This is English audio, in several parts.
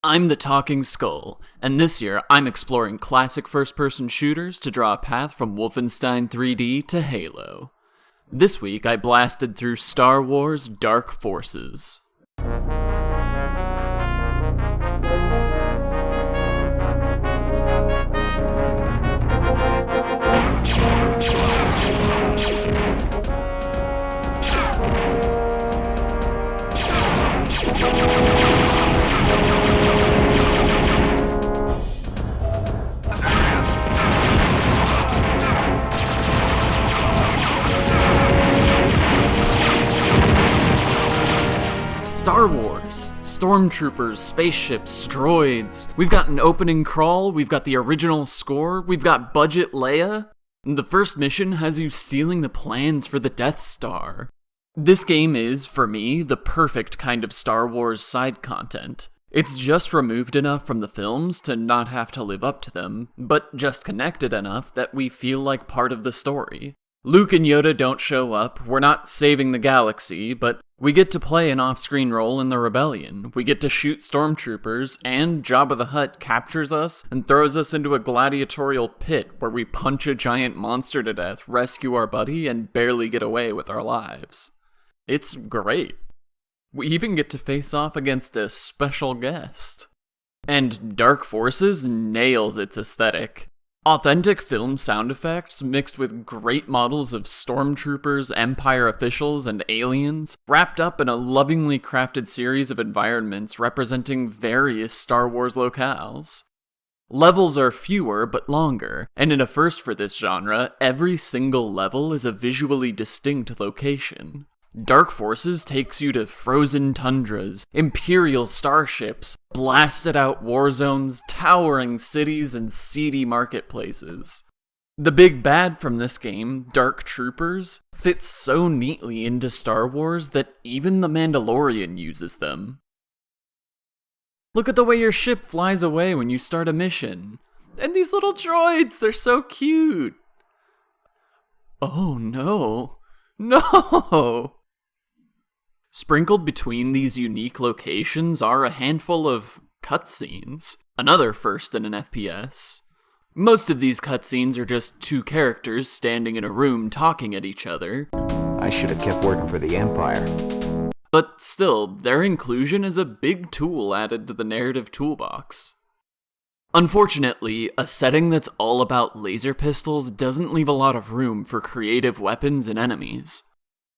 I'm the Talking Skull, and this year I'm exploring classic first-person shooters to draw a path from Wolfenstein 3D to Halo. This week I blasted through Star Wars Dark Forces. Star Wars, stormtroopers, spaceships, droids. We've got an opening crawl, we've got the original score, we've got budget Leia. And the first mission has you stealing the plans for the Death Star. This game is, for me, the perfect kind of Star Wars side content. It's just removed enough from the films to not have to live up to them, but just connected enough that we feel like part of the story. Luke and Yoda don't show up, we're not saving the galaxy, but we get to play an off-screen role in the rebellion, we get to shoot stormtroopers, and Jabba the Hutt captures us and throws us into a gladiatorial pit where we punch a giant monster to death, rescue our buddy, and barely get away with our lives. It's great. We even get to face off against a special guest. And Dark Forces nails its aesthetic. Authentic film sound effects mixed with great models of stormtroopers, Empire officials, and aliens, wrapped up in a lovingly crafted series of environments representing various Star Wars locales. Levels are fewer but longer, and in a first for this genre, every single level is a visually distinct location. Dark Forces takes you to frozen tundras, imperial starships, blasted out war zones, towering cities, and seedy marketplaces. The big bad from this game, Dark Troopers, fits so neatly into Star Wars that even The Mandalorian uses them. Look at the way your ship flies away when you start a mission. And these little droids, they're so cute. Oh no. No! Sprinkled between these unique locations are a handful of cutscenes, another first in an FPS. Most of these cutscenes are just two characters standing in a room talking at each other. I should have kept working for the Empire. But still, their inclusion is a big tool added to the narrative toolbox. Unfortunately, a setting that's all about laser pistols doesn't leave a lot of room for creative weapons and enemies.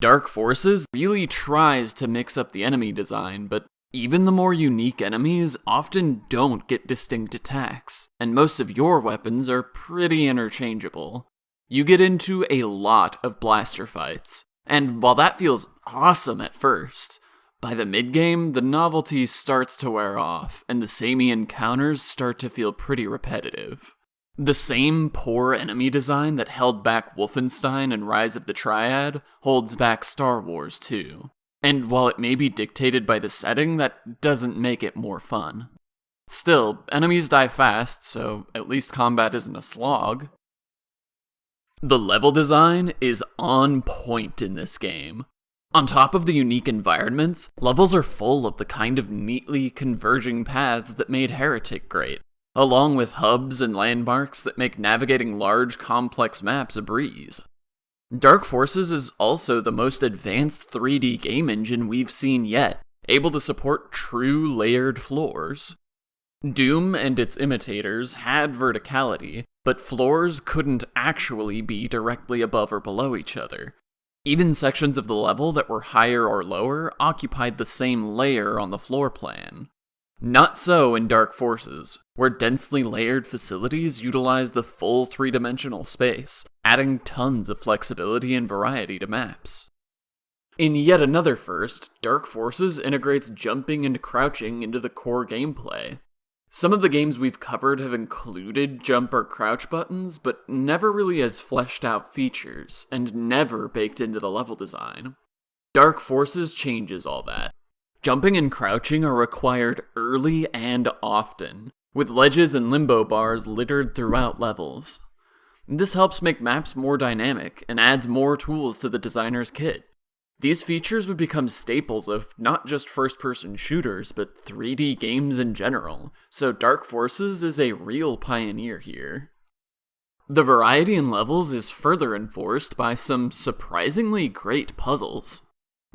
Dark Forces really tries to mix up the enemy design, but even the more unique enemies often don't get distinct attacks, and most of your weapons are pretty interchangeable. You get into a lot of blaster fights, and while that feels awesome at first, by the mid-game, the novelty starts to wear off, and the samey encounters start to feel pretty repetitive. The same poor enemy design that held back Wolfenstein and Rise of the Triad holds back Star Wars too. And while it may be dictated by the setting, that doesn't make it more fun. Still, enemies die fast, so at least combat isn't a slog. The level design is on point in this game. On top of the unique environments, levels are full of the kind of neatly converging paths that made Heretic great, along with hubs and landmarks that make navigating large, complex maps a breeze. Dark Forces is also the most advanced 3D game engine we've seen yet, able to support true layered floors. Doom and its imitators had verticality, but floors couldn't actually be directly above or below each other. Even sections of the level that were higher or lower occupied the same layer on the floor plan. Not so in Dark Forces, where densely layered facilities utilize the full three-dimensional space, adding tons of flexibility and variety to maps. In yet another first, Dark Forces integrates jumping and crouching into the core gameplay. Some of the games we've covered have included jump or crouch buttons, but never really as fleshed out features, and never baked into the level design. Dark Forces changes all that. Jumping and crouching are required early and often, with ledges and limbo bars littered throughout levels. This helps make maps more dynamic and adds more tools to the designer's kit. These features would become staples of not just first-person shooters, but 3D games in general, so Dark Forces is a real pioneer here. The variety in levels is further enforced by some surprisingly great puzzles.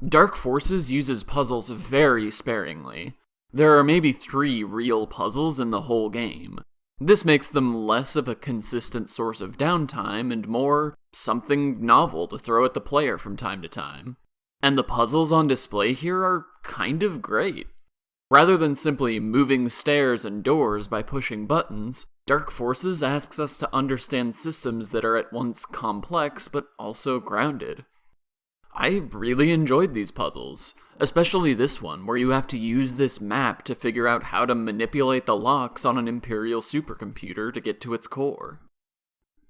Dark Forces uses puzzles very sparingly. There are maybe 3 real puzzles in the whole game. This makes them less of a consistent source of downtime and more something novel to throw at the player from time to time. And the puzzles on display here are kind of great. Rather than simply moving stairs and doors by pushing buttons, Dark Forces asks us to understand systems that are at once complex but also grounded. I really enjoyed these puzzles, especially this one where you have to use this map to figure out how to manipulate the locks on an Imperial supercomputer to get to its core.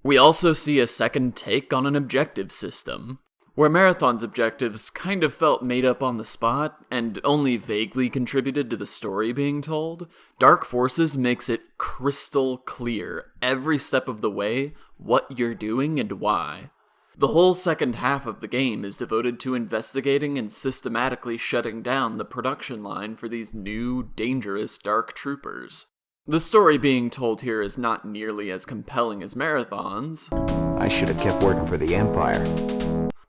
We also see a second take on an objective system. Where Marathon's objectives kind of felt made up on the spot and only vaguely contributed to the story being told, Dark Forces makes it crystal clear every step of the way what you're doing and why. The whole second half of the game is devoted to investigating and systematically shutting down the production line for these new, dangerous Dark Troopers. The story being told here is not nearly as compelling as Marathon's. I should have kept working for the Empire.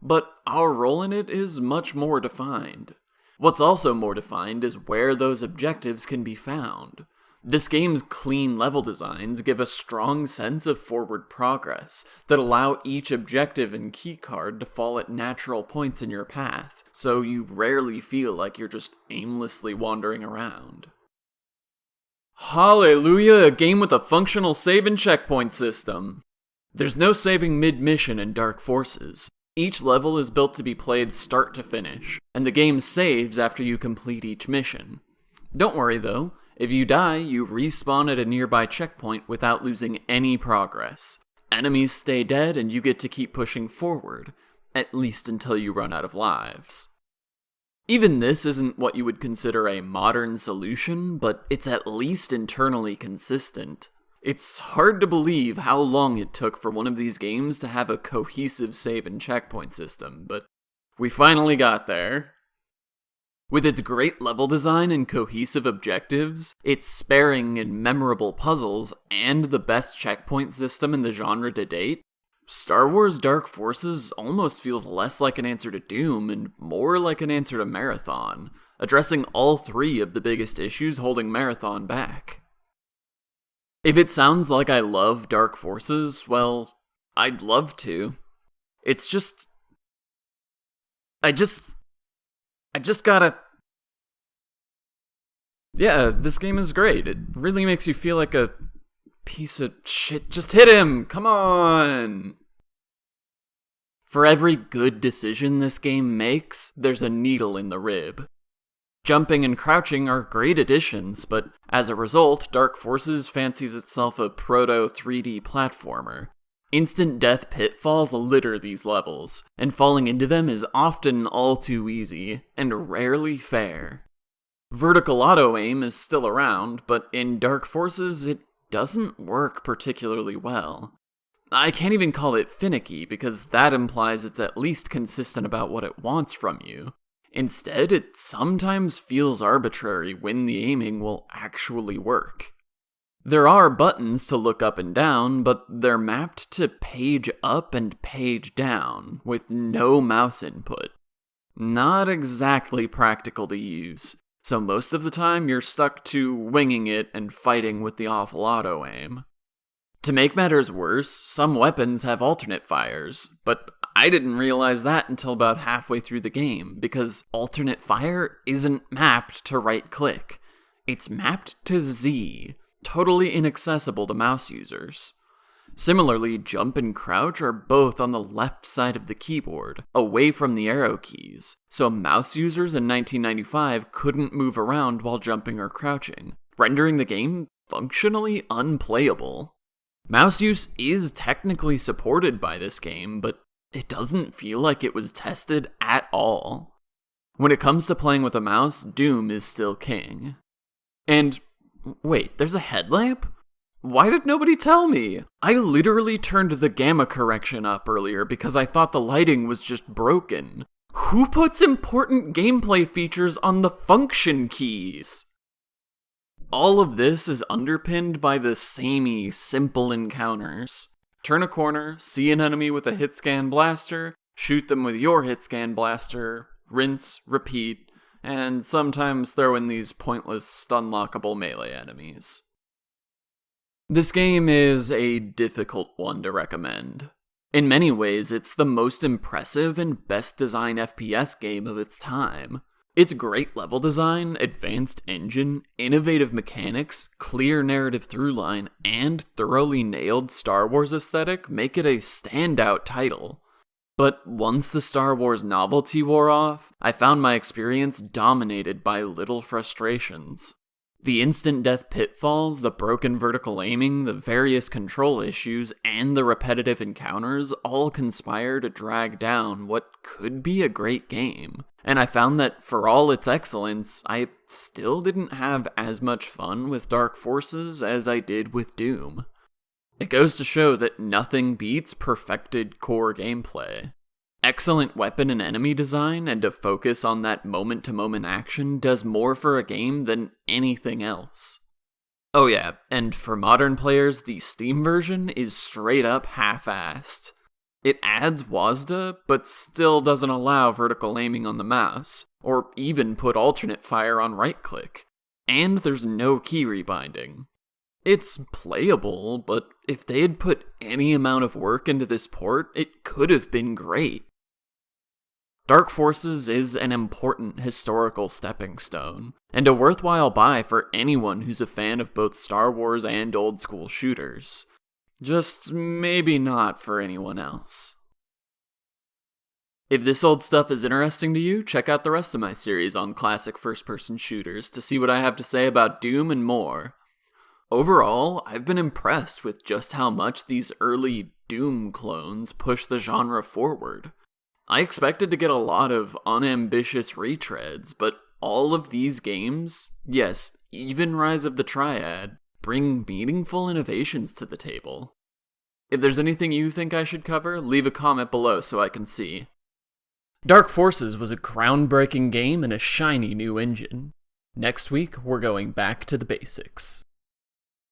But our role in it is much more defined. What's also more defined is where those objectives can be found. This game's clean level designs give a strong sense of forward progress that allow each objective and keycard to fall at natural points in your path, so you rarely feel like you're just aimlessly wandering around. Hallelujah, a game with a functional save and checkpoint system! There's no saving mid-mission in Dark Forces. Each level is built to be played start to finish, and the game saves after you complete each mission. Don't worry though, if you die, you respawn at a nearby checkpoint without losing any progress. Enemies stay dead and you get to keep pushing forward, at least until you run out of lives. Even this isn't what you would consider a modern solution, but it's at least internally consistent. It's hard to believe how long it took for one of these games to have a cohesive save and checkpoint system, but we finally got there. With its great level design and cohesive objectives, its sparing and memorable puzzles, and the best checkpoint system in the genre to date, Star Wars Dark Forces almost feels less like an answer to Doom and more like an answer to Marathon, addressing all 3 of the biggest issues holding Marathon back. If it sounds like I love Dark Forces, well, I'd love to. It's just... I just gotta... Yeah, this game is great. It really makes you feel like a piece of shit. Just hit him! Come on! For every good decision this game makes, there's a needle in the rib. Jumping and crouching are great additions, but as a result, Dark Forces fancies itself a proto-3D platformer. Instant death pitfalls litter these levels, and falling into them is often all too easy, and rarely fair. Vertical auto-aim is still around, but in Dark Forces it doesn't work particularly well. I can't even call it finicky, because that implies it's at least consistent about what it wants from you. Instead, it sometimes feels arbitrary when the aiming will actually work. There are buttons to look up and down, but they're mapped to page up and page down, with no mouse input. Not exactly practical to use, so most of the time you're stuck to winging it and fighting with the awful auto-aim. To make matters worse, some weapons have alternate fires, but I didn't realize that until about halfway through the game, because alternate fire isn't mapped to right-click. It's mapped to Z, totally inaccessible to mouse users. Similarly, jump and crouch are both on the left side of the keyboard, away from the arrow keys, so mouse users in 1995 couldn't move around while jumping or crouching, rendering the game functionally unplayable. Mouse use is technically supported by this game, but it doesn't feel like it was tested at all. When it comes to playing with a mouse, Doom is still king. And wait, there's a headlamp? Why did nobody tell me? I literally turned the gamma correction up earlier because I thought the lighting was just broken. Who puts important gameplay features on the function keys? All of this is underpinned by the samey, simple encounters. Turn a corner, see an enemy with a hitscan blaster, shoot them with your hitscan blaster, rinse, repeat, and sometimes throw in these pointless stun-lockable melee enemies. This game is a difficult one to recommend. In many ways, it's the most impressive and best designed FPS game of its time. Its great level design, advanced engine, innovative mechanics, clear narrative throughline, and thoroughly nailed Star Wars aesthetic make it a standout title. But once the Star Wars novelty wore off, I found my experience dominated by little frustrations. The instant death pitfalls, the broken vertical aiming, the various control issues, and the repetitive encounters all conspire to drag down what could be a great game. And I found that for all its excellence, I still didn't have as much fun with Dark Forces as I did with Doom. It goes to show that nothing beats perfected core gameplay. Excellent weapon and enemy design and a focus on that moment-to-moment action does more for a game than anything else. Oh yeah, and for modern players, the Steam version is straight up half-assed. It adds WASD, but still doesn't allow vertical aiming on the mouse, or even put alternate fire on right-click. And there's no key rebinding. It's playable, but if they had put any amount of work into this port, it could have been great. Dark Forces is an important historical stepping stone, and a worthwhile buy for anyone who's a fan of both Star Wars and old-school shooters. Just maybe not for anyone else. If this old stuff is interesting to you, check out the rest of my series on classic first-person shooters to see what I have to say about Doom and more. Overall, I've been impressed with just how much these early Doom clones push the genre forward. I expected to get a lot of unambitious retreads, but all of these games, yes, even Rise of the Triad, bring meaningful innovations to the table. If there's anything you think I should cover, leave a comment below so I can see. Dark Forces was a groundbreaking game and a shiny new engine. Next week, we're going back to the basics.